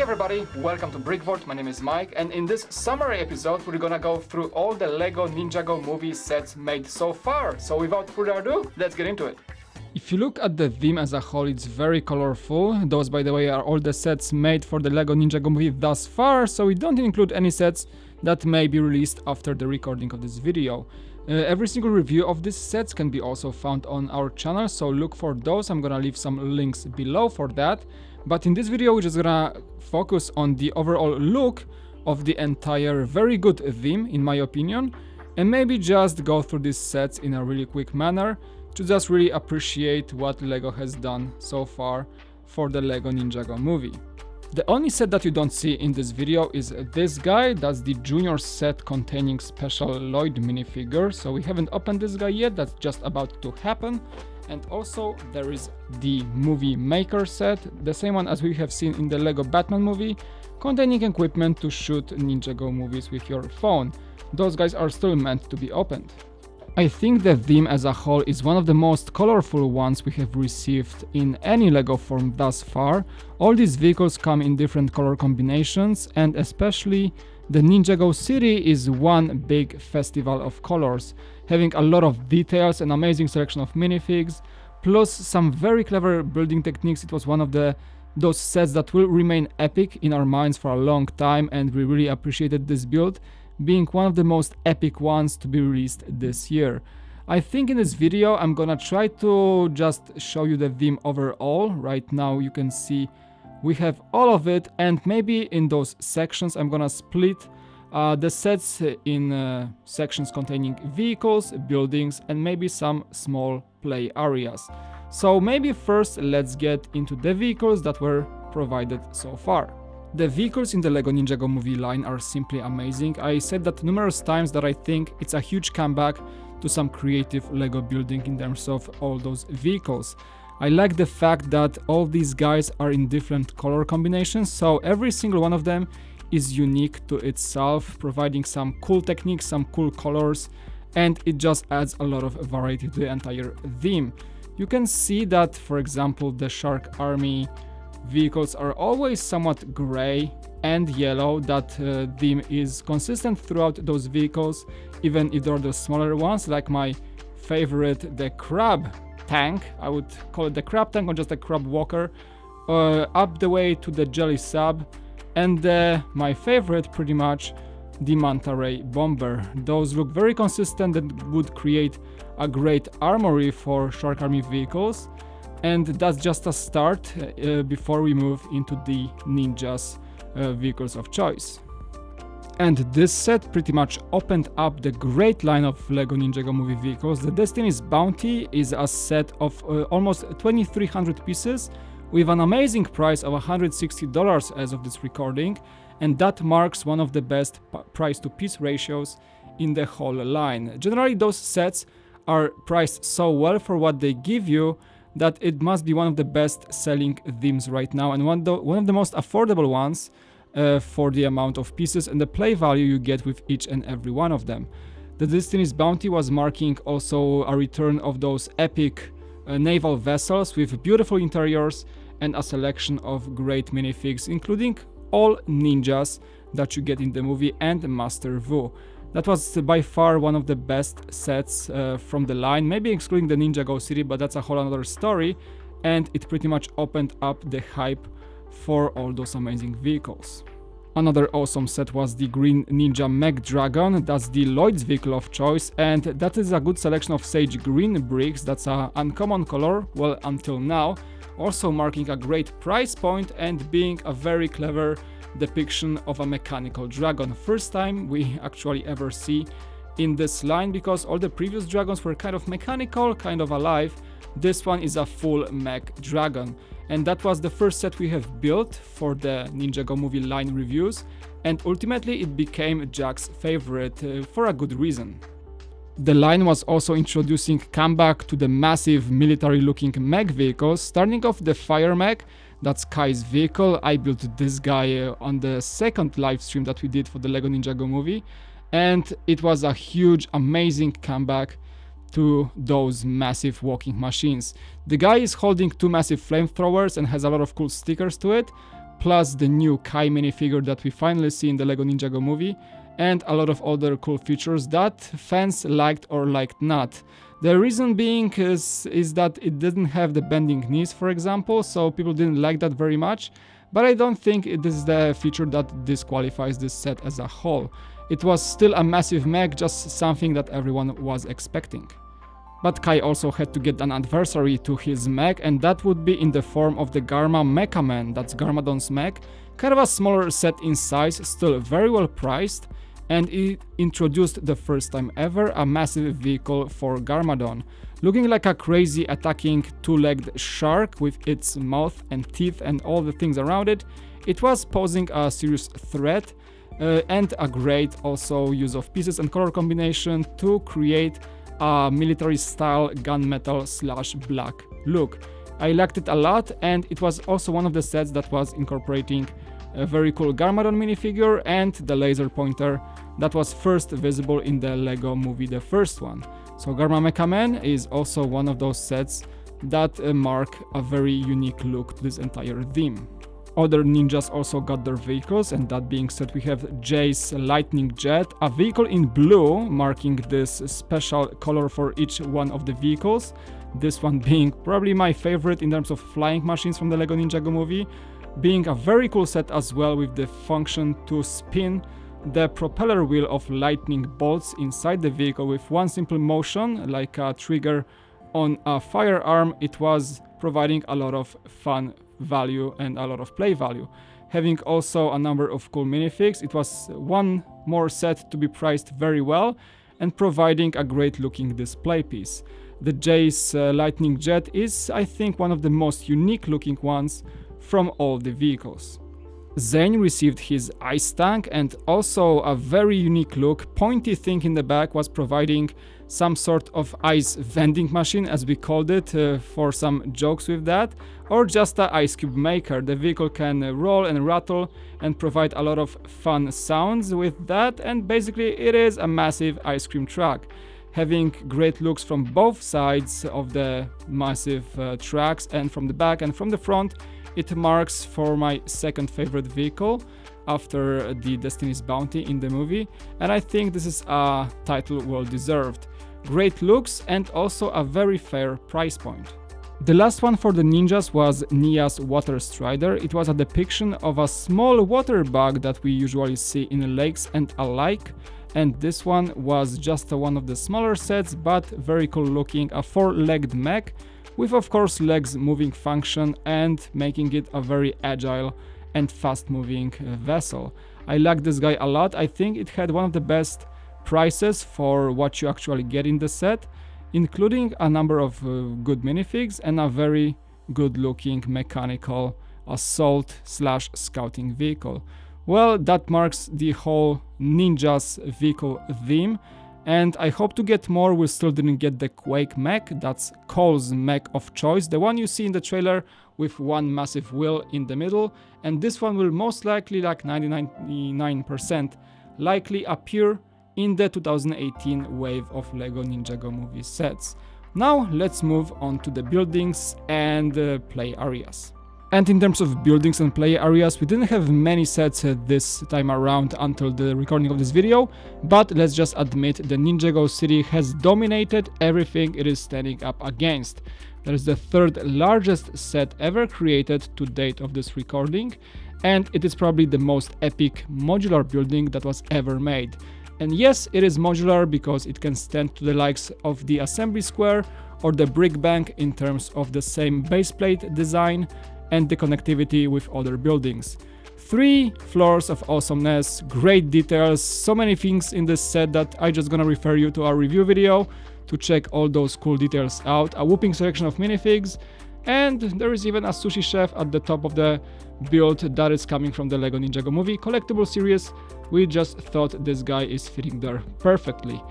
everybody, welcome to BrickVault. My name is Mike, and in this summary episode we're gonna go through all the LEGO Ninjago movie sets made so far. So without further ado, let's get into it. If you look at the theme as a whole, it's very colorful. Those, by the way, are all the sets made for the LEGO Ninjago movie thus far, so we don't include any sets that may be released after the recording of this video. Every single review of these sets can be also found on our channel, so look for those. I'm gonna leave some links below for that. But in this video we're just gonna focus on the overall look of the entire very good theme, in my opinion, and maybe just go through these sets in a really quick manner to just really appreciate what LEGO has done so far for the LEGO Ninjago movie. The only set that you don't see in this video is this guy. That's the junior set containing special Lloyd minifigure, so we haven't opened this guy yet, that's just about to happen. And also there is the movie maker set, the same one as we have seen in the LEGO Batman movie, containing equipment to shoot Ninjago movies with your phone. Those guys are still meant to be opened. I think the theme as a whole is one of the most colorful ones we have received in any LEGO form thus far. All these vehicles come in different color combinations, and especially the Ninjago City is one big festival of colors, having a lot of details, an amazing selection of minifigs, plus some very clever building techniques. It was one of those sets that will remain epic in our minds for a long time, and we really appreciated this build, being one of the most epic ones to be released this year. I think in this video I'm gonna try to just show you the theme overall. Right now you can see we have all of it, and maybe in those sections I'm gonna split the sets in sections containing vehicles, buildings, and maybe some small play areas. So maybe first let's get into the vehicles that were provided so far. The vehicles in the LEGO Ninjago movie line are simply amazing. I said that numerous times that I think it's a huge comeback to some creative LEGO building in terms of all those vehicles. I like the fact that all these guys are in different color combinations, so every single one of them is unique to itself, providing some cool techniques, some cool colors, and it just adds a lot of variety to the entire theme. You can see that, for example, the Shark Army vehicles are always somewhat gray and yellow. That theme is consistent throughout those vehicles, even if they're the smaller ones, like my favorite, the Crab Tank. I would call it the Crab Tank or just a Crab Walker, up the way to the Jelly Sub, and my favorite, pretty much, the Manta Ray Bomber. Those look very consistent and would create a great armory for Shark Army vehicles. And that's just a start before we move into the Ninja's vehicles of choice. And this set pretty much opened up the great line of LEGO Ninjago movie vehicles. The Destiny's Bounty is a set of almost 2,300 pieces with an amazing price of $160 as of this recording, and that marks one of the best price to piece ratios in the whole line. Generally those sets are priced so well for what they give you that it must be one of the best selling themes right now, and one of the most affordable ones for the amount of pieces and the play value you get with each and every one of them. The Destiny's Bounty was marking also a return of those epic naval vessels with beautiful interiors and a selection of great minifigs, including all ninjas that you get in the movie and Master Wu. That was by far one of the best sets from the line, maybe excluding the Ninjago City, but that's a whole other story, and it pretty much opened up the hype for all those amazing vehicles. Another awesome set was the Green Ninja Mech Dragon. That's the Lloyd's vehicle of choice, and that is a good selection of sage green bricks. That's an uncommon color, well, until now, also marking a great price point and being a very clever depiction of a mechanical dragon. First time we actually ever see in this line, because all the previous dragons were kind of mechanical, kind of alive. This one is a full mech dragon, and that was the first set we have built for the Ninjago movie line reviews, and ultimately it became Jack's favorite for a good reason. The line was also introducing comeback to the massive military looking mech vehicles, starting off the Fire Mech. That's Kai's vehicle. I built this guy on the second live stream that we did for the LEGO Ninjago movie, and it was a huge, amazing comeback to those massive walking machines. The guy is holding two massive flamethrowers and has a lot of cool stickers to it, plus the new Kai minifigure that we finally see in the LEGO Ninjago movie, and a lot of other cool features that fans liked or liked not. The reason being is that it didn't have the bending knees, for example, so people didn't like that very much, but I don't think it is the feature that disqualifies this set as a whole. It was still a massive mech, just something that everyone was expecting. But Kai also had to get an adversary to his mech, and that would be in the form of the Garma Mecha Man, that's Garmadon's mech, kind of a smaller set in size, still very well priced, and it introduced the first time ever a massive vehicle for Garmadon, looking like a crazy attacking two-legged shark with its mouth and teeth and all the things around it. It was posing a serious threat and a great also use of pieces and color combination to create a military style gunmetal / black look. I liked it a lot, and it was also one of the sets that was incorporating a very cool Garmadon minifigure and the laser pointer that was first visible in the LEGO movie, the first one. So Garma Mecha Man is also one of those sets that mark a very unique look to this entire theme. Other ninjas also got their vehicles, and that being said, we have Jay's Lightning Jet, a vehicle in blue, marking this special color for each one of the vehicles. This one being probably my favorite in terms of flying machines from the LEGO Ninjago movie, being a very cool set as well with the function to spin the propeller wheel of lightning bolts inside the vehicle with one simple motion, like a trigger on a firearm. It was providing a lot of fun value and a lot of play value. Having also a number of cool minifigs, it was one more set to be priced very well and providing a great looking display piece. The Jay's Lightning Jet is, I think, one of the most unique looking ones from all the vehicles. Zane received his ice tank, and also a very unique look. Pointy thing in the back was providing some sort of ice vending machine, as we called it, for some jokes with that, or just an ice cube maker. The vehicle can roll and rattle and provide a lot of fun sounds with that, and basically it is a massive ice cream truck, having great looks from both sides of the massive tracks, and from the back and from the front. It marks for my second favorite vehicle after the Destiny's Bounty in the movie, and I think this is a title well deserved. Great looks and also a very fair price point. The last one for the ninjas was Nia's Water Strider. It was a depiction of a small water bug that we usually see in lakes and alike, and this one was just one of the smaller sets, but very cool looking, a four-legged mech with of course legs moving function and making it a very agile and fast moving vessel. I like this guy a lot. I think it had one of the best prices for what you actually get in the set, including a number of good minifigs and a very good looking mechanical assault / scouting vehicle. Well, that marks the whole ninjas vehicle theme, and I hope to get more. We still didn't get the Quake mech, that's Cole's mech of choice, the one you see in the trailer with one massive wheel in the middle, and this one will most likely, like 99% likely, appear in the 2018 wave of LEGO Ninjago movie sets. Now let's move on to the buildings and play areas. And in terms of buildings and play areas, we didn't have many sets this time around until the recording of this video, but let's just admit the Ninjago city has dominated everything it is standing up against. That is the third largest set ever created to date of this recording, and it is probably the most epic modular building that was ever made. And yes, it is modular because it can stand to the likes of the assembly square or the brick bank in terms of the same baseplate design and the connectivity with other buildings. 3 floors of awesomeness, great details, so many things in this set that I just gonna refer you to our review video to check all those cool details out. A whooping selection of minifigs, and there is even a sushi chef at the top of the build that is coming from the LEGO Ninjago movie collectible series. We just thought this guy is fitting there perfectly.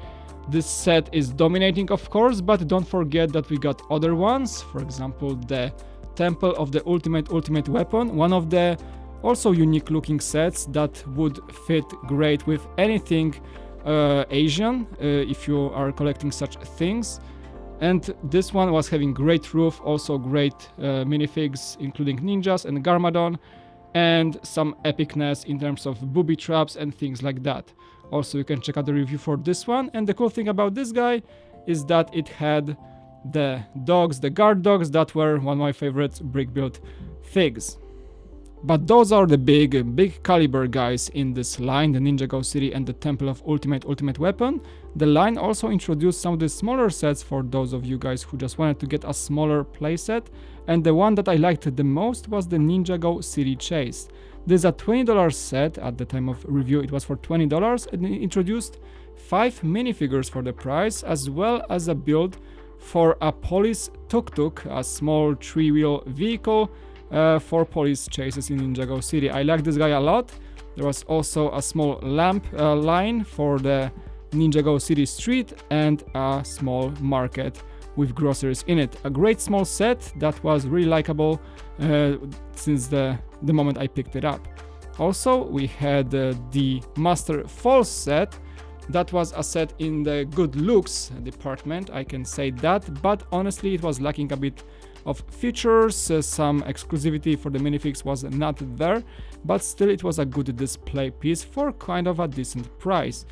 This set is dominating, of course, but don't forget that we got other ones. For example, the Temple of the Ultimate Weapon, one of the also unique looking sets that would fit great with anything Asian, if you are collecting such things. And this one was having great roof, also great minifigs including ninjas and Garmadon, and some epicness in terms of booby traps and things like that. Also, you can check out the review for this one, and the cool thing about this guy is that it had the dogs, the guard dogs, that were one of my favorite BrickVault figs. But those are the big caliber guys in this line, the Ninjago City and the Temple of Ultimate Weapon. The line also introduced some of the smaller sets for those of you guys who just wanted to get a smaller playset, and the one that I liked the most was the Ninjago City Chase. This is a $20 set. At the time of review it was for $20, and it introduced 5 minifigures for the price, as well as a build for a police tuk-tuk, a small 3-wheel vehicle for police chases in Ninjago City. I like this guy a lot. There was also a small lamp line for the Ninjago City street and a small market with groceries in it. A great small set that was really likable since the moment I picked it up. Also, we had the Master Falls set. That was a set in the good looks department, I can say that, but honestly it was lacking a bit of features. Some exclusivity for the minifigs was not there, but still it was a good display piece for kind of a decent price.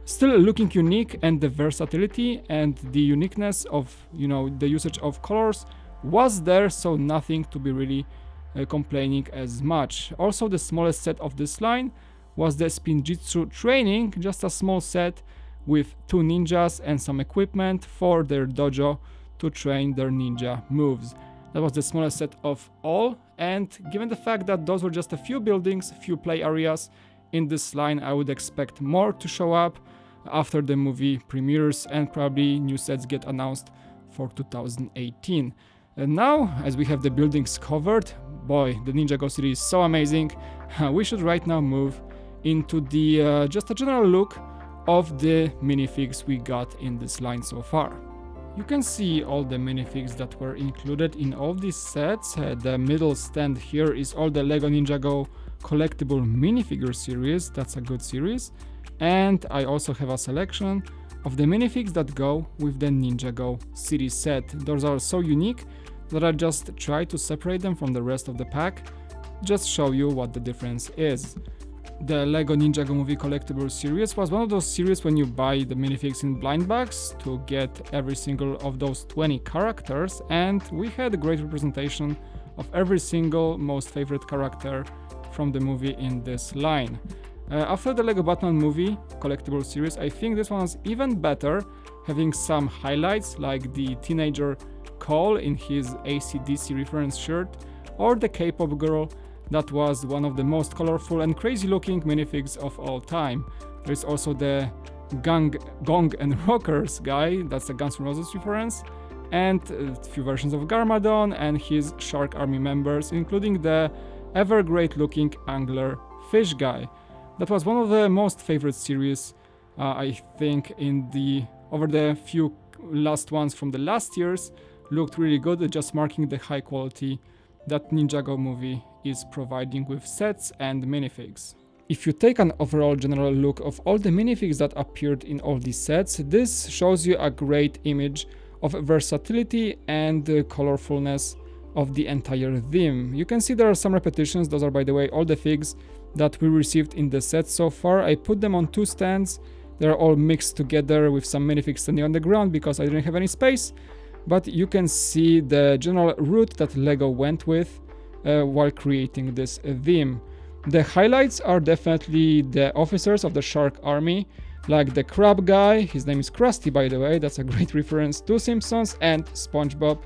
Still looking unique, and the versatility and the uniqueness of, the usage of colors was there, so nothing to be really complaining as much. Also, the smallest set of this line was the Spinjitzu training, just a small set with 2 ninjas and some equipment for their dojo to train their ninja moves. That was the smallest set of all, and given the fact that those were just a few buildings, few play areas in this line, I would expect more to show up after the movie premieres and probably new sets get announced for 2018. And now, as we have the buildings covered, boy, the Ninjago City is so amazing. We should right now move into the just a general look of the minifigs we got in this line so far. You can see all the minifigs that were included in all these sets. The middle stand here is all the LEGO Ninjago collectible minifigure series. That's a good series. And I also have a selection of the minifigs that go with the Ninjago City set. Those are so unique that I just try to separate them from the rest of the pack, just show you what the difference is. The LEGO Ninjago Movie Collectible series was one of those series when you buy the minifigs in blind bags to get every single of those 20 characters, and we had a great representation of every single most favorite character from the movie in this line. After the LEGO Batman Movie Collectible series, I think this one was even better, having some highlights like the teenager Cole in his AC/DC reference shirt, or the K-pop girl that was one of the most colorful and crazy looking minifigs of all time. There's also the Gong and Rockers guy, that's a Guns N' Roses reference, and a few versions of Garmadon and his Shark Army members, including the ever great looking Angler Fish guy. That was one of the most favorite series, I think, over the few last ones from the last years. Looked really good, just marking the high quality that Ninjago movie is providing with sets and minifigs. If you take an overall general look of all the minifigs that appeared in all these sets, this shows you a great image of versatility and the colorfulness of the entire theme. You can see there are some repetitions. Those are, by the way, all the figs that we received in the set so far. I put them on 2 stands. They're all mixed together with some minifigs standing on the ground because I didn't have any space. But you can see the general route that LEGO went with while creating this theme. The highlights are definitely the officers of the Shark Army, like the crab guy. His name is Krusty, by the way. That's a great reference to Simpsons and SpongeBob,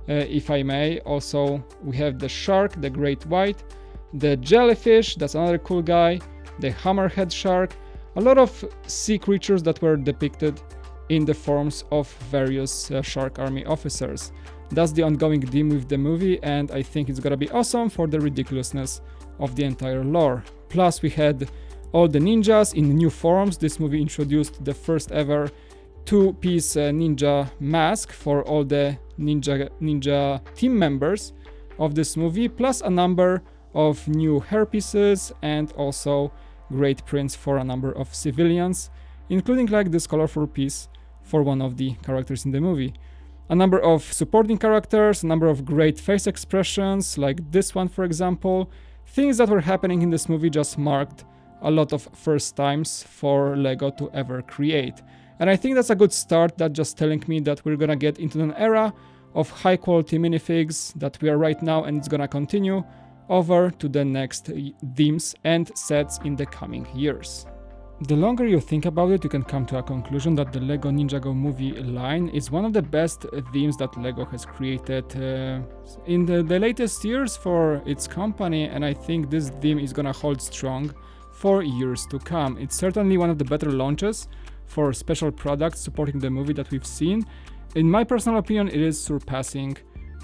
if I may. Also, we have the shark, the great white, the jellyfish, that's another cool guy, the hammerhead shark, a lot of sea creatures that were depicted in the forms of various Shark Army officers. That's the ongoing theme with the movie, and I think it's gonna be awesome for the ridiculousness of the entire lore. Plus, we had all the ninjas in new forms. This movie introduced the first ever 2-piece ninja mask for all the ninja team members of this movie, plus a number of new hairpieces and also great prints for a number of civilians, including like this colorful piece for one of the characters in the movie. A number of supporting characters, a number of great face expressions, like this one for example, Things that were happening in this movie just marked a lot of first times for LEGO to ever create. And I think that's a good start, that just telling me that we're gonna get into an era of high quality minifigs that we are right now, and it's gonna continue over to the next themes and sets in the coming years. The longer you think about it, you can come to a conclusion that the LEGO Ninjago movie line is one of the best themes that LEGO has created in the latest years for its company, and I think this theme is gonna hold strong for years to come. It's certainly one of the better launches for special products supporting the movie that we've seen. In my personal opinion, it is surpassing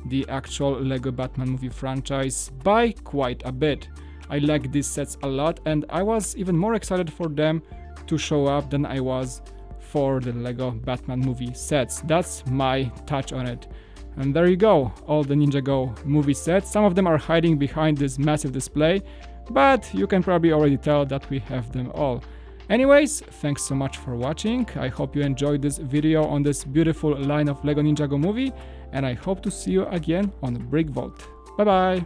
the actual LEGO Batman movie franchise by quite a bit. I like these sets a lot, and I was even more excited for them to show up than I was for the LEGO Batman movie sets. That's my touch on it. And there you go, all the Ninjago movie sets. Some of them are hiding behind this massive display, but you can probably already tell that we have them all. Anyways, thanks so much for watching. I hope you enjoyed this video on this beautiful line of LEGO Ninjago movie, and I hope to see you again on BrickVault. Bye bye!